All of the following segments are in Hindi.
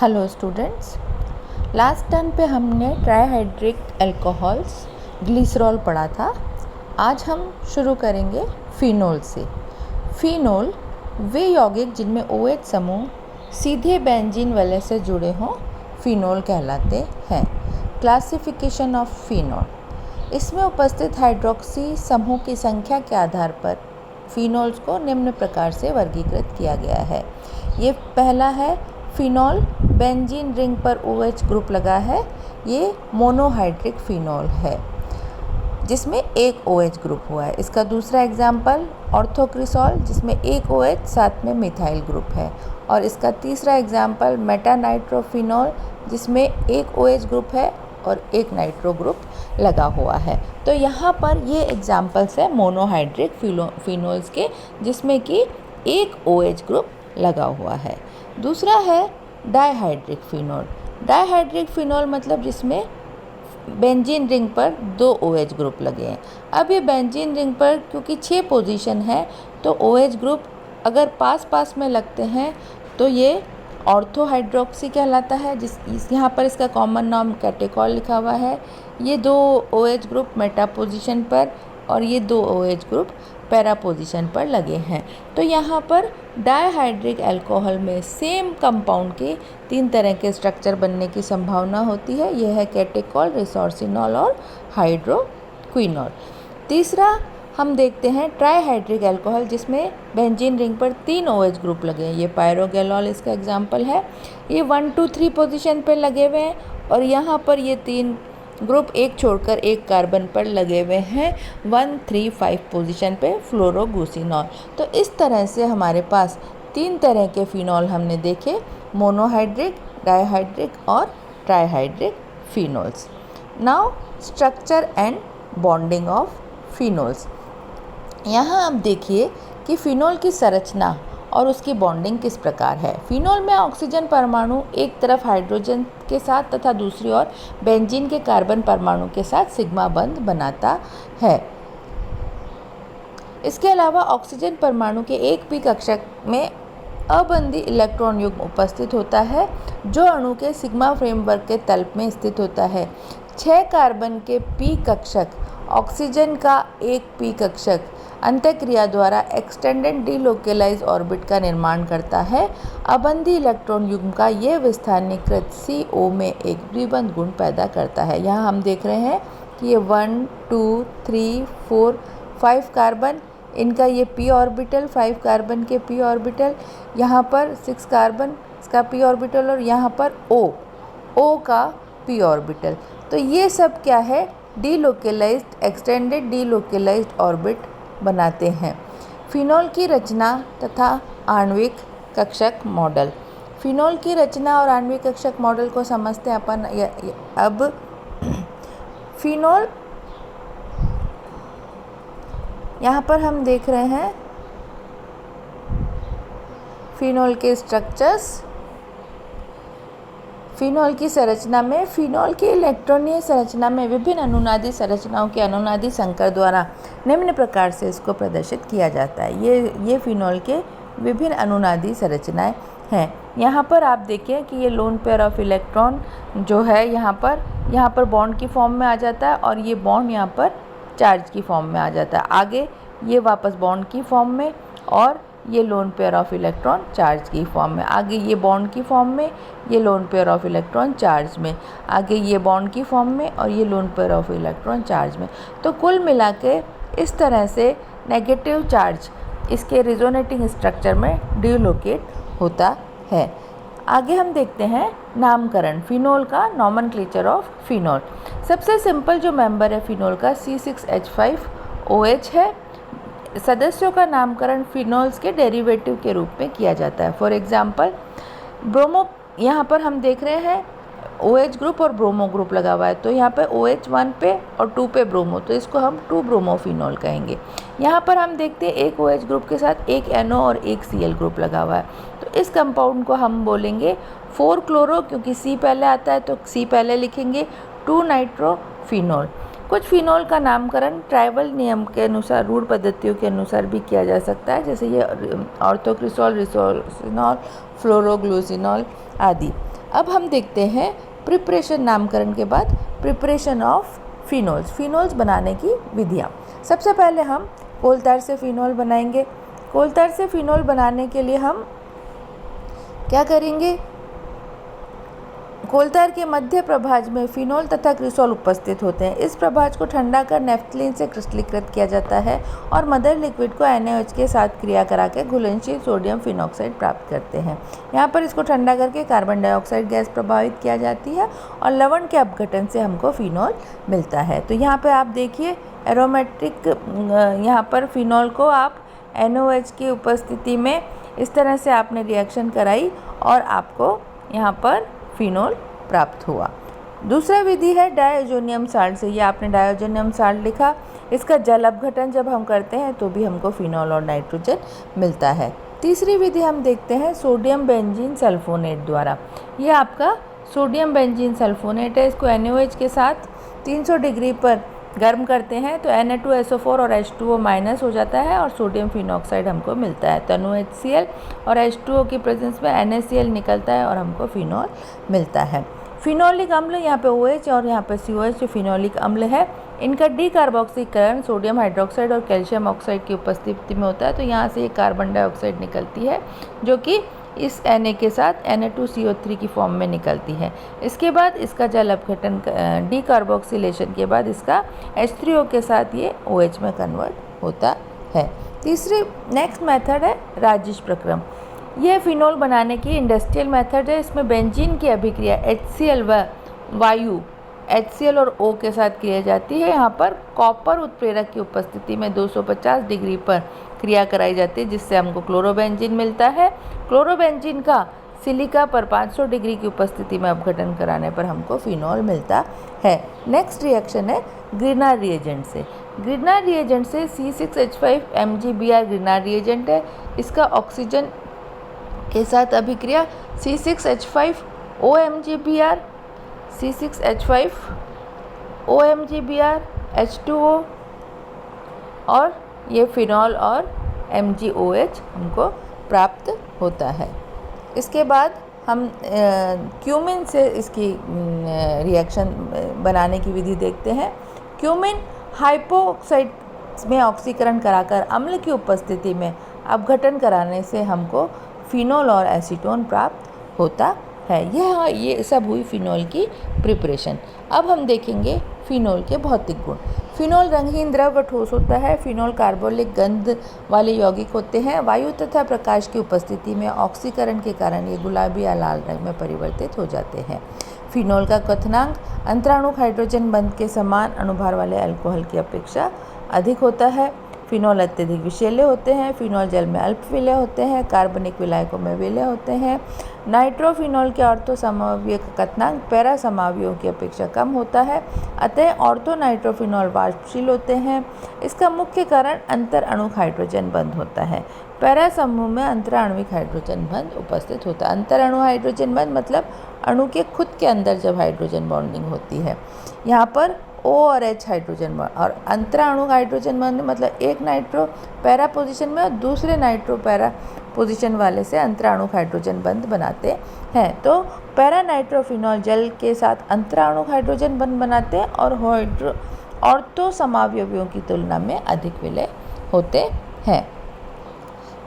हेलो स्टूडेंट्स, लास्ट टर्म पे हमने ट्राईहाइड्रिक अल्कोहल्स ग्लिसरॉल पढ़ा था। आज हम शुरू करेंगे फिनोल से। फिनोल वे यौगिक जिनमें OH समूह सीधे बेंजीन वलय से जुड़े हों फिनोल कहलाते हैं। क्लासिफिकेशन ऑफ फिनोल, इसमें उपस्थित हाइड्रोक्सी समूह की संख्या के आधार पर फिनोल्स को निम्न प्रकार से वर्गीकृत किया गया है। ये पहला है फिनोल, बेंजीन रिंग पर OH ग्रुप लगा है। ये मोनोहाइड्रिक फिनोल है जिसमें एक OH ग्रुप हुआ है। इसका दूसरा एग्जाम्पल ऑर्थोक्रिसॉल, जिसमें एक OH साथ में मिथाइल ग्रुप है। और इसका तीसरा एग्जाम्पल मेटानाइट्रोफिनोल, जिसमें एक OH ग्रुप है और एक नाइट्रो ग्रुप लगा हुआ है। तो यहाँ पर ये एग्जाम्पल्स है मोनोहाइड्रिक फिनोल्स के, जिसमें कि एक OH ग्रुप लगा हुआ है। दूसरा है डाइहाइड्रिक फिनोल। डाइहाइड्रिक फिनोल मतलब जिसमें बेंजीन रिंग पर दो OH ग्रुप लगे हैं। अब ये बेंजीन रिंग पर क्योंकि 6 पोजीशन है तो OH ग्रुप अगर पास पास में लगते हैं तो ये ऑर्थोहाइड्रोक्सी कहलाता है। यहाँ पर इसका कॉमन नाम कैटेकॉल लिखा हुआ है। ये दो OH ग्रुप मेटा पोजीशन पर और ये दो OH ग्रुप पैरा पोजीशन पर लगे हैं। तो यहाँ पर डाइहाइड्रिक अल्कोहल में सेम कंपाउंड के 3 तरह के स्ट्रक्चर बनने की संभावना होती है। यह है कैटेकॉल, रिसोर्सिनॉल और हाइड्रोक्विनोल। तीसरा हम देखते हैं ट्राईहाइड्रिक अल्कोहल, जिसमें बेंजीन रिंग पर 3 OH ग्रुप लगे हैं। ये पायरोगैलॉल इसका एग्जाम्पल है। ये 1, 2, 3 पोजीशन पर लगे हुए हैं और यहाँ पर ये 3 ग्रुप एक छोड़कर एक कार्बन पर लगे हुए हैं 1, 3, 5 पोजीशन पे फ्लोरोग्लूसिनॉल। तो इस तरह से हमारे पास 3 तरह के फिनोल हमने देखे, मोनोहाइड्रिक, डाइहाइड्रिक और trihydric phenols. Now structure and bonding of phenols. यहाँ आप देखिए कि फिनोल की संरचना और उसकी बॉन्डिंग किस प्रकार है। फिनोल में ऑक्सीजन परमाणु एक तरफ हाइड्रोजन के साथ तथा दूसरी ओर बेंजीन के कार्बन परमाणु के साथ सिग्मा बंध बनाता है। इसके अलावा ऑक्सीजन परमाणु के एक p कक्षक में अबंधी इलेक्ट्रॉन युग्म उपस्थित होता है जो अणु के सिग्मा फ्रेमवर्क के तल में स्थित होता है। 6 कार्बन के p कक्षक ऑक्सीजन का एक p कक्षक अंतःक्रिया द्वारा एक्सटेंडेड डीलोकेलाइज ऑर्बिट का निर्माण करता है। अबंधी इलेक्ट्रॉन युग्म का यह विस्थानीकृत CO में एक द्विबंध गुण पैदा करता है। यहाँ हम देख रहे हैं कि ये 1, 2, 3, 4, 5 कार्बन, इनका ये p ऑर्बिटल, 5 कार्बन के p ऑर्बिटल, यहाँ पर 6 कार्बन इसका p ऑर्बिटल और यहाँ पर O का p ऑर्बिटल। तो ये सब क्या है, डीलोकेलाइज्ड, एक्सटेंडेड डीलोकेलाइज्ड ऑर्बिट बनाते हैं। फिनोल की रचना तथा आणविक कक्षक मॉडल। फिनोल की रचना और आणविक कक्षक मॉडल को समझते हैं अपन। अब फिनोल, यहाँ पर हम देख रहे हैं फिनोल के स्ट्रक्चर्स। फिनोल की संरचना में, फिनोल की इलेक्ट्रॉनीय संरचना में विभिन्न अनुनादी संरचनाओं के अनुनादी संकर द्वारा निम्न प्रकार से इसको प्रदर्शित किया जाता है। ये फिनोल के विभिन्न अनुनादी संरचनाएं हैं। यहाँ पर आप देखिए कि ये लोन पेयर ऑफ इलेक्ट्रॉन जो है यहाँ पर बॉन्ड की फॉर्म में आ जाता है और ये बॉन्ड यहाँ पर चार्ज की फॉर्म में आ जाता है। आगे ये वापस बॉन्ड की फॉर्म में और ये lone pair of electron charge की फॉर्म में। आगे ये बॉन्ड की फॉर्म में, ये lone pair of electron charge में। आगे ये बॉन्ड की फॉर्म में और ये lone pair of electron charge में। तो कुल मिला के इस तरह से नेगेटिव चार्ज इसके रिजोनेटिंग स्ट्रक्चर में डिलोकेट होता है। आगे हम देखते हैं नामकरण फिनोल का, नॉमेनक्लेचर ऑफ फिनोल। सबसे सिंपल जो मेंबर है फिनोल का C6H5OH है। सदस्यों का नामकरण फिनोल्स के डेरिवेटिव के रूप में किया जाता है। फॉर एग्जांपल ब्रोमो, यहाँ पर हम देख रहे हैं OH ग्रुप और ब्रोमो ग्रुप लगा हुआ है। तो यहाँ पे OH 1 पे और 2 पे ब्रोमो, तो इसको हम 2 ब्रोमोफिनोल कहेंगे। यहाँ पर हम देखते हैं एक OH ग्रुप के साथ एक NO और एक Cl ग्रुप लगा हुआ है। तो इस कंपाउंड को हम बोलेंगे 4 क्लोरो, क्योंकि C पहले आता है तो C पहले लिखेंगे, 2 नाइट्रोफिनोल। कुछ फिनोल का नामकरण ट्राइबल नियम के अनुसार, रूढ़ पद्धतियों के अनुसार भी किया जा सकता है, जैसे ये ऑर्थोक्रिसॉल, रिसोर्सिनॉल, फ्लोरोग्लूसिनॉल आदि। अब हम देखते हैं प्रिपरेशन, नामकरण के बाद प्रिपरेशन ऑफ फिनोल्स, फिनोल्स बनाने की विधियाँ। सबसे पहले हम कोलतार से फिनोल बनाएंगे। कोलतार से फिनोल बनाने के लिए हम क्या करेंगे, कोलतार के मध्य प्रभाज में फिनोल तथा क्रिसोल उपस्थित होते हैं। इस प्रभाज को ठंडा कर नेफ्थलीन से क्रिस्टलीकृत किया जाता है और मदर लिक्विड को NaOH के साथ क्रिया करा के घुलनशील सोडियम फिनॉक्साइड प्राप्त करते हैं। यहाँ पर इसको ठंडा करके कार्बन डाइऑक्साइड गैस प्रभावित किया जाती है और लवण के अपघटन से हमको फिनोल मिलता है। तो यहाँ पर आप देखिए एरोमेटिक, यहाँ पर फिनोल को आप NaOH की उपस्थिति में इस तरह से आपने रिएक्शन कराई और आपको यहाँ पर फिनोल प्राप्त हुआ। दूसरा विधि है डायजोनियम साल्ट से। ये आपने डायजोनियम साल्ट लिखा, इसका जल अपघटन जब हम करते हैं तो भी हमको फिनोल और नाइट्रोजन मिलता है। तीसरी विधि हम देखते हैं सोडियम बेंजीन सल्फोनेट द्वारा। ये आपका सोडियम बेंजीन सल्फोनेट है। इसको NaOH के साथ 300 डिग्री पर गर्म करते हैं तो Na2SO4 और H2O माइनस हो जाता है और सोडियम फिनॉक्साइड हमको मिलता है। तो NaHCl और H2O की प्रेजेंस में NaCl निकलता है और हमको फिनोल मिलता है। फिनोलिक अम्ल, यहाँ पे OH और यहाँ पे COH जो फिनोलिक अम्ल है, इनका डीकार्बोक्सीकरण सोडियम हाइड्रोक्साइड और कैल्शियम ऑक्साइड की उपस्थिति में होता है। तो यहाँ से एक कार्बन डाइऑक्साइड निकलती है जो कि इस Na के साथ Na2CO3 की फॉर्म में निकलती है। इसके बाद इसका जल अपघटन डीकार्बोक्सिलेशन के बाद इसका H3O के साथ ये OH में कन्वर्ट होता है। तीसरी नेक्स्ट मेथड है राजिश प्रक्रम। यह फिनोल बनाने की इंडस्ट्रियल मेथड है। इसमें बेंजीन की अभिक्रिया HCl व वायु HCl और O के साथ की जाती है। यहाँ पर कॉपर उत्प्रेरक की उपस्थिति में 250 डिग्री पर क्रिया कराई जाती है जिससे हमको क्लोरोबेंजीन मिलता है। क्लोरोबेंजीन का सिलिका पर 500 डिग्री की उपस्थिति में अपघटन कराने पर हमको फिनोल मिलता है। नेक्स्ट रिएक्शन है ग्रिनार रिएजेंट से। ग्रिनार रिएजेंट से C6H5 MgBr ग्रिनार रिएजेंट है। इसका ऑक्सीजन के साथ अभिक्रिया C6H5 OMgBr C6H5 OMgBr H2O और ये फिनोल और MgOH हमको प्राप्त होता है। इसके बाद हम क्यूमिन से इसकी रिएक्शन बनाने की विधि देखते हैं। क्यूमिन हाइपोऑक्साइड में ऑक्सीकरण कराकर अम्ल की उपस्थिति में अपघटन कराने से हमको फिनोल और एसीटोन प्राप्त होता है। ये सब हुई फिनोल की प्रिपरेशन। अब हम देखेंगे फिनोल के भौतिक गुण। फिनोल रंगहीन द्रव व ठोस होता है। फिनोल कार्बोलिक गंध वाले यौगिक होते हैं। वायु तथा प्रकाश की उपस्थिति में ऑक्सीकरण के कारण ये गुलाबी या लाल रंग में परिवर्तित हो जाते हैं। फिनोल का क्वथनांक अंतराणुक हाइड्रोजन बंध के समान अणुभार वाले अल्कोहल की अपेक्षा अधिक होता है। फिनोल अत्यधिक विषैले होते हैं। फिनोल जल में अल्प विलय होते हैं। कार्बनिक विलायकों में विलय होते हैं। नाइट्रोफिनोल के ऑर्थो समावयव का क्वथनांक पैरा समावयवों की अपेक्षा कम होता है। अतः ऑर्थो नाइट्रोफिनोल वाष्पशील होते हैं। इसका मुख्य कारण अंतर अणुक हाइड्रोजन बंध होता है। पैरा समूह में अंतराण्विक हाइड्रोजन बंध उपस्थित होता है। अंतर अणु हाइड्रोजन बंध मतलब अणु के खुद के अंदर जब हाइड्रोजन बॉन्डिंग होती है। यहाँ पर O और H हाइड्रोजन बॉन्ड और अंतराणु हाइड्रोजन बॉन्ड मतलब एक नाइट्रो पैरा पोजीशन में और दूसरे नाइट्रो पैरा पोजीशन वाले से अंतराणु हाइड्रोजन बंध बनाते हैं। तो पैरा नाइट्रोफिनोल जल के साथ अंतराणु हाइड्रोजन बंध बनाते हैं और ऑर्थो समावयवियों की तुलना में अधिक विलय होते हैं।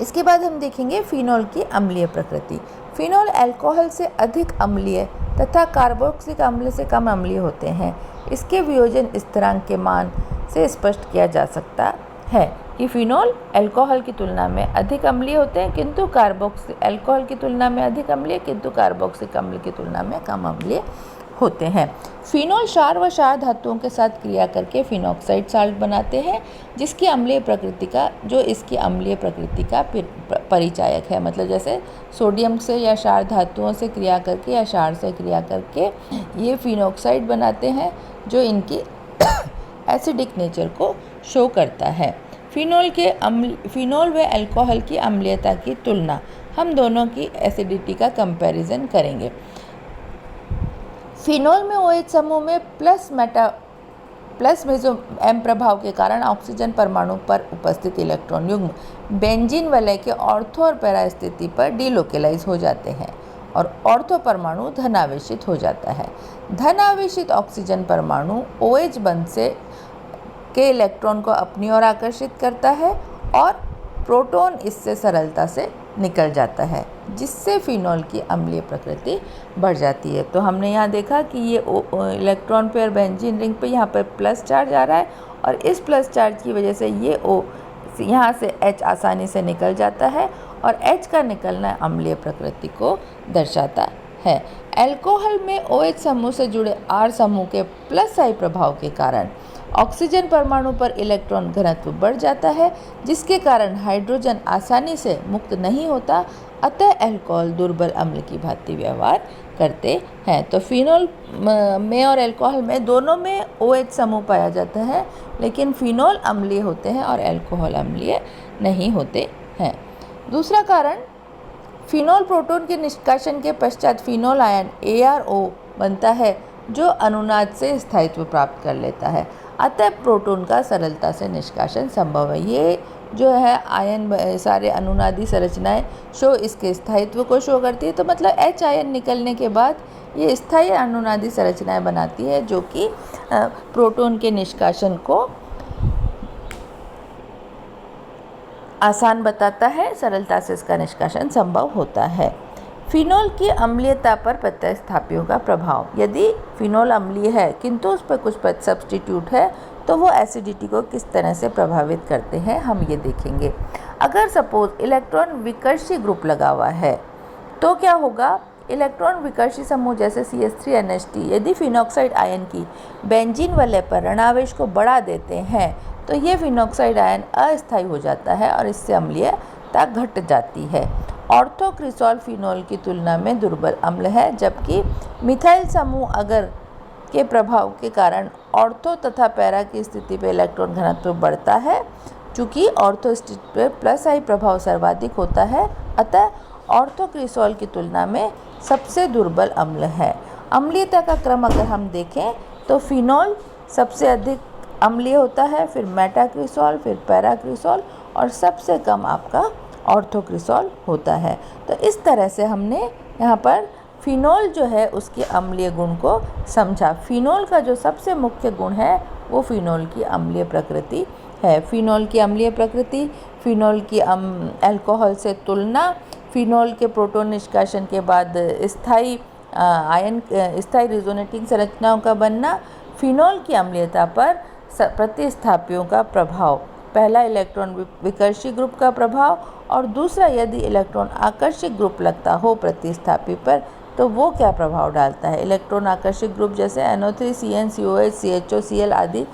इसके बाद हम देखेंगे फिनोल की अम्लीय प्रकृति। फिनोल अल्कोहल से अधिक अम्लीय तथा कार्बोक्सिलिक अम्ल से कम अम्लीय होते हैं। इसके वियोजन स्थिरांक के मान से स्पष्ट किया जा सकता है कि फिनोल अल्कोहल की तुलना में अधिक अम्लीय होते हैं किंतु अल्कोहल की तुलना में अधिक अम्लीय किंतु कार्बोक्सिलिक अम्ल की तुलना में कम अम्लीय होते हैं। फिनोल क्षार व क्षार धातुओं के साथ क्रिया करके फिनॉक्साइड साल्ट बनाते हैं जिसकी अम्लीय प्रकृति का इसकी अम्लीय प्रकृति का परिचायक है। मतलब जैसे सोडियम से या क्षार धातुओं से क्रिया करके या क्षार से क्रिया करके ये फिनॉक्साइड बनाते हैं जो इनकी एसिडिक नेचर को शो करता है। फिनोल व अल्कोहल की अम्लीयता की तुलना, हम दोनों की एसिडिटी का कंपैरिजन करेंगे। फिनोल में OH समूह में प्लस मेसो M प्रभाव के कारण ऑक्सीजन परमाणु पर उपस्थित इलेक्ट्रॉन युग्म बेंजीन वलय के ऑर्थो और पैरा स्थिति पर डीलोकेलाइज हो जाते हैं और ऑर्थो परमाणु धनावेशित हो जाता है। धनावेशित ऑक्सीजन परमाणु OH बंध से के इलेक्ट्रॉन को अपनी ओर आकर्षित करता है और प्रोटॉन इससे सरलता से निकल जाता है, जिससे फिनोल की अम्लीय प्रकृति बढ़ जाती है। तो हमने यहाँ देखा कि ये इलेक्ट्रॉन पेयर बेंजीन रिंग पे यहाँ पर प्लस चार्ज आ रहा है और इस प्लस चार्ज की वजह से ये O यहाँ से H आसानी से निकल जाता है और H का निकलना अम्लीय प्रकृति को दर्शाता है। अल्कोहल में OH समूह से जुड़े R समूह के प्लस I प्रभाव के कारण ऑक्सीजन परमाणु पर इलेक्ट्रॉन घनत्व बढ़ जाता है, जिसके कारण हाइड्रोजन आसानी से मुक्त नहीं होता, अतः अल्कोहल दुर्बल अम्ल की भांति व्यवहार करते हैं। तो फिनोल में और अल्कोहल में दोनों में OH समूह पाया जाता है, लेकिन फिनोल अम्लीय होते हैं और अल्कोहल अम्लीय नहीं होते हैं। दूसरा कारण, फिनोल प्रोटॉन के निष्कासन के पश्चात फिनोल आयन ARO बनता है, जो अनुनाद से स्थायित्व प्राप्त कर लेता है, अतः प्रोटॉन का सरलता से निष्कासन संभव है। ये जो है आयन सारे अनुनादी संरचनाएं इसके स्थायित्व को शो करती है। तो मतलब H आयन निकलने के बाद ये स्थायी अनुनादी संरचनाएं बनाती है, जो कि प्रोटॉन के निष्कासन को आसान बताता है, सरलता से इसका निष्कासन संभव होता है। फिनोल की अम्लीयता पर प्रतिस्थापियों का प्रभाव। यदि फिनोल अम्लीय है किंतु उस पर कुछ सब्स्टिट्यूट है, तो वो एसिडिटी को किस तरह से प्रभावित करते हैं हम ये देखेंगे। अगर सपोज इलेक्ट्रॉन विकर्षी ग्रुप लगा हुआ है तो क्या होगा, इलेक्ट्रॉन विकर्षी समूह जैसे CH3NH3 यदि फिनॉक्साइड आयन की बेंजीन वलय पर ऋणावेश को बढ़ा देते हैं तो ये फिनॉक्साइड आयन अस्थायी हो जाता है और इससे अम्लीयता घट जाती है। ऑर्थोक्रिसॉल फिनोल की तुलना में दुर्बल अम्ल है, जबकि मिथाइल समूह अगर के प्रभाव के कारण ऑर्थो तथा पैरा की स्थिति पर इलेक्ट्रॉन घनत्व बढ़ता है। चूँकि ऑर्थो स्थिति पर प्लस I प्रभाव सर्वाधिक होता है, अतः ऑर्थोक्रिसॉल की तुलना में सबसे दुर्बल अम्ल है। अम्लीयता का क्रम अगर हम देखें तो फिनोल सबसे अधिक अम्लीय होता है, फिर मेटाक्रिसॉल, फिर पैराक्रिसॉल और सबसे कम आपका ऑर्थोक्रिसॉल होता है। तो इस तरह से हमने यहाँ पर फिनोल जो है उसके अम्लीय गुण को समझा। फिनोल का जो सबसे मुख्य गुण है वो फिनोल की अम्लीय प्रकृति है। फिनोल की अम्लीय प्रकृति, फिनोल की अल्कोहल से तुलना, फिनोल के प्रोटॉन निष्कासन के बाद स्थायी रिजोनेटिंग संरचनाओं का बनना, फिनोल की अम्लीयता पर प्रतिस्थापियों का प्रभाव। पहला इलेक्ट्रॉन विकर्षी ग्रुप का प्रभाव और दूसरा यदि इलेक्ट्रॉन आकर्षक ग्रुप लगता हो प्रतिस्थापी पर तो वो क्या प्रभाव डालता है। इलेक्ट्रॉन आकर्षक ग्रुप जैसे NO3, CN, COH, CHO, Cl आदि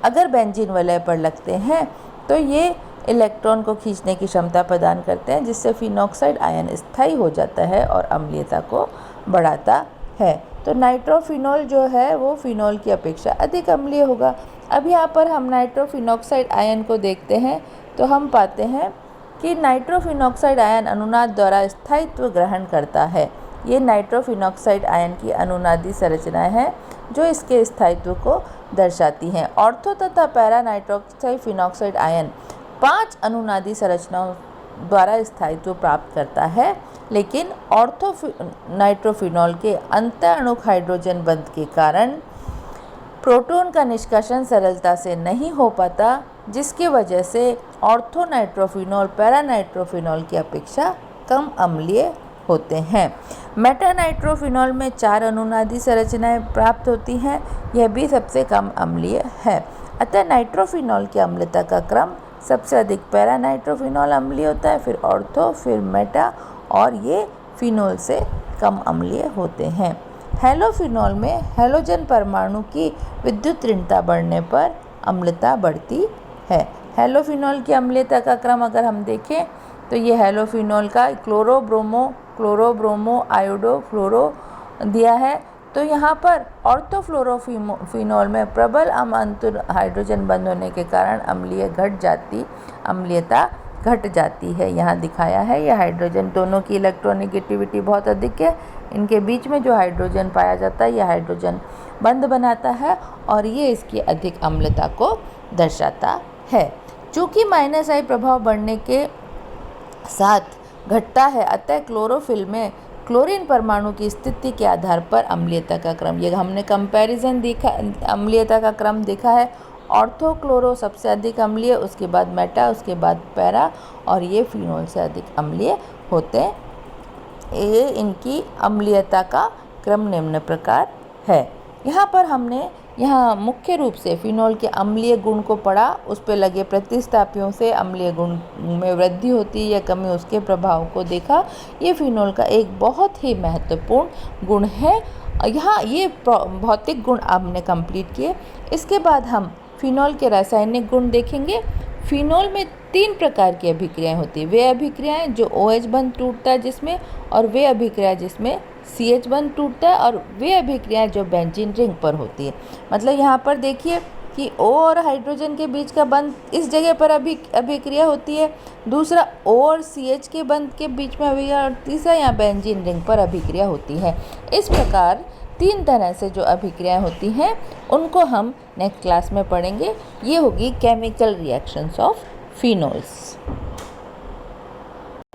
अगर बेंजीन वलय पर लगते हैं तो ये इलेक्ट्रॉन को खींचने की क्षमता प्रदान करते हैं, जिससे फिनॉक्साइड आयन स्थायी हो जाता है और अम्लीयता को बढ़ाता है। तो नाइट्रोफिनोल जो है वो फिनोल की अपेक्षा अधिक अम्लीय होगा। अब यहाँ पर हम नाइट्रोफिनॉक्साइड आयन को देखते हैं तो हम पाते हैं कि नाइट्रोफिनॉक्साइड आयन अनुनाद द्वारा स्थायित्व ग्रहण करता है। ये नाइट्रोफिनॉक्साइड आयन की अनुनादी संरचनाएं हैं जो इसके स्थायित्व को दर्शाती हैं। ऑर्थो तथा पैरा नाइट्रोक्साइड फिनॉक्साइड आयन 5 अनुनादी संरचनाओं द्वारा स्थायित्व प्राप्त करता है, लेकिन ऑर्थो नाइट्रोफिनॉल के अंतःअणुक हाइड्रोजन बंध के कारण प्रोटॉन का निष्कासन सरलता से नहीं हो पाता, जिसकी वजह से ऑर्थो नाइट्रोफिनॉल पैरा नाइट्रोफिनॉल की अपेक्षा कम अम्लीय होते हैं। मेटा नाइट्रोफिनॉल में 4 अनुनादी संरचनाएं प्राप्त होती हैं, यह भी सबसे कम अम्लीय है। अतः नाइट्रोफिनॉल की अम्लता का क्रम सबसे अधिक पैरा नाइट्रोफिनॉल अम्लीय होता है, फिर ऑर्थो, फिर मेटा और ये फिनोल से कम अम्लीय होते हैं। हेलोफिनॉल में हेलोजन परमाणु की विद्युत ऋणता बढ़ने पर अम्लता बढ़ती है। हेलोफिनॉल की अम्लीयता का क्रम अगर हम देखें तो ये हेलोफिनॉल का क्लोरो ब्रोमो आयोडो फ्लोरो दिया है। तो यहाँ पर ऑर्थोफ्लोरोफिनॉल में प्रबल अमांतर हाइड्रोजन बंध होने के कारण अम्लीयता घट जाती है। यहाँ दिखाया है यह हाइड्रोजन दोनों की इलेक्ट्रोनेगेटिविटी बहुत अधिक है, इनके बीच में जो हाइड्रोजन पाया जाता है यह हाइड्रोजन बंध बनाता है और ये इसकी अधिक अम्लता को दर्शाता है। चूँकि -I प्रभाव बढ़ने के साथ घटता है, अतः क्लोरोफिल में क्लोरीन परमाणु की स्थिति के आधार पर अम्लीयता का क्रम, ये हमने कंपैरिजन देखा, अम्लीयता का क्रम देखा है। ऑर्थो क्लोरो सबसे अधिक अम्लीय, उसके बाद मेटा, उसके बाद पैरा, और ये फिनोल से अधिक अम्लीय होते हैं। ये इनकी अम्लीयता का क्रम निम्न प्रकार है। यहाँ पर हमने मुख्य रूप से फिनोल के अम्लीय गुण को पढ़ा, उस पर लगे प्रतिस्थापियों से अम्लीय गुण में वृद्धि होती है या कमी, उसके प्रभाव को देखा। ये फिनोल का एक बहुत ही महत्वपूर्ण गुण है। यहाँ ये भौतिक गुण हमने कंप्लीट किए। इसके बाद हम फिनोल के रासायनिक गुण देखेंगे। फिनोल में 3 प्रकार की अभिक्रियाएं होती है। वे अभिक्रियाएं जो OH बंध टूटता है जिसमें, और वे अभिक्रिया जिसमें CH बंध टूटता है, और वे अभिक्रियाएं जो बेंजीन रिंग पर होती है। मतलब यहाँ पर देखिए कि O और हाइड्रोजन के बीच का बंध इस जगह पर अभिक्रिया होती है, दूसरा O और CH के बंध के बीच में अभिक्रिया, और तीसरा यहाँ बेंजीन रिंग पर अभिक्रिया होती है। इस प्रकार 3 तरह से जो अभिक्रियाएं होती हैं उनको हम नेक्स्ट क्लास में पढ़ेंगे। ये होगी केमिकल रिएक्शंस ऑफ फिनोल्स।